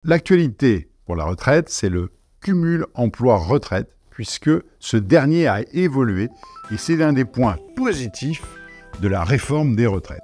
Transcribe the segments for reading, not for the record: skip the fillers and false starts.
L'actualité pour la retraite, c'est le cumul emploi-retraite, puisque ce dernier a évolué et c'est l'un des points positifs de la réforme des retraites.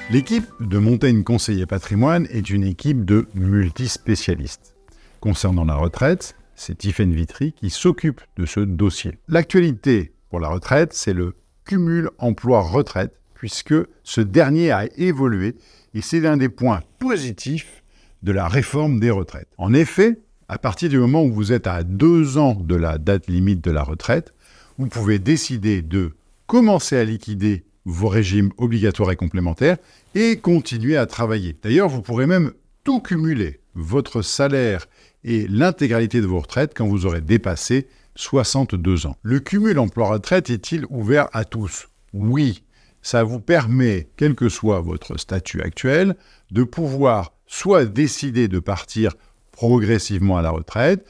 L'équipe de Montaigne Conseiller Patrimoine est une équipe de multispécialistes. Concernant la retraite, c'est Tiffaine Vitry qui s'occupe de ce dossier. L'actualité pour la retraite, c'est le cumul emploi-retraite, puisque ce dernier a évolué et c'est l'un des points positifs de la réforme des retraites. En effet, à partir du moment où vous êtes à 2 ans de la date limite de la retraite, vous pouvez décider de commencer à liquider vos régimes obligatoires et complémentaires et continuer à travailler. D'ailleurs, vous pourrez même tout cumuler, votre salaire et l'intégralité de vos retraites quand vous aurez dépassé 62 ans. Le cumul emploi-retraite est-il ouvert à tous? Oui, ça vous permet, quel que soit votre statut actuel, de pouvoir soit décider de partir progressivement à la retraite.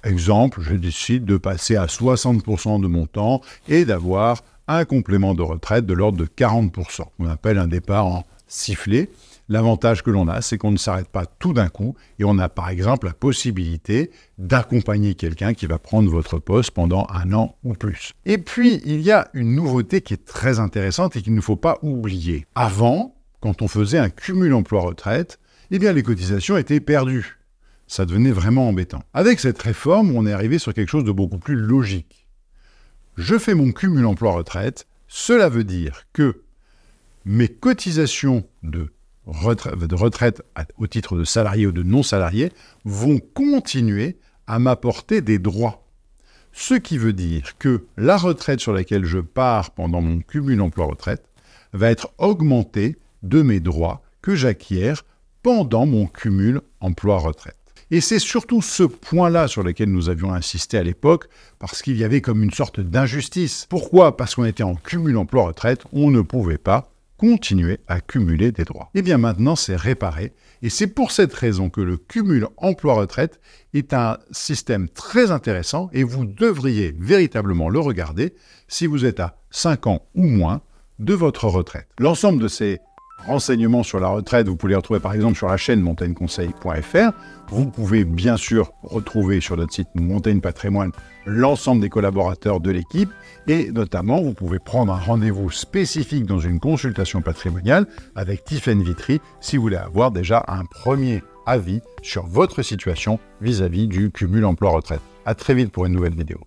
Exemple, je décide de passer à 60% de mon temps et d'avoir un complément de retraite de l'ordre de 40%. On appelle un départ en sifflet. L'avantage que l'on a, c'est qu'on ne s'arrête pas tout d'un coup et on a par exemple la possibilité d'accompagner quelqu'un qui va prendre votre poste pendant 1 an ou plus. Et puis, il y a une nouveauté qui est très intéressante et qu'il ne faut pas oublier. Avant, quand on faisait un cumul emploi-retraite, eh bien les cotisations étaient perdues. Ça devenait vraiment embêtant. Avec cette réforme, on est arrivé sur quelque chose de beaucoup plus logique. Je fais mon cumul emploi-retraite, cela veut dire que mes cotisations de retraite au titre de salarié ou de non-salarié vont continuer à m'apporter des droits. Ce qui veut dire que la retraite sur laquelle je pars pendant mon cumul emploi-retraite va être augmentée de mes droits que j'acquiers pendant mon cumul emploi-retraite. Et c'est surtout ce point-là sur lequel nous avions insisté à l'époque, parce qu'il y avait comme une sorte d'injustice. Pourquoi? Parce qu'on était en cumul emploi-retraite, on ne pouvait pas continuer à cumuler des droits. Et bien maintenant, c'est réparé. Et c'est pour cette raison que le cumul emploi-retraite est un système très intéressant et vous devriez véritablement le regarder si vous êtes à 5 ans ou moins de votre retraite. L'ensemble de ces renseignements sur la retraite, vous pouvez les retrouver par exemple sur la chaîne montaigneconseil.fr. Vous pouvez bien sûr retrouver sur notre site Montaigne Patrimoine l'ensemble des collaborateurs de l'équipe et notamment vous pouvez prendre un rendez-vous spécifique dans une consultation patrimoniale avec Tiffaine Vitry si vous voulez avoir déjà un premier avis sur votre situation vis-à-vis du cumul emploi-retraite. À très vite pour une nouvelle vidéo.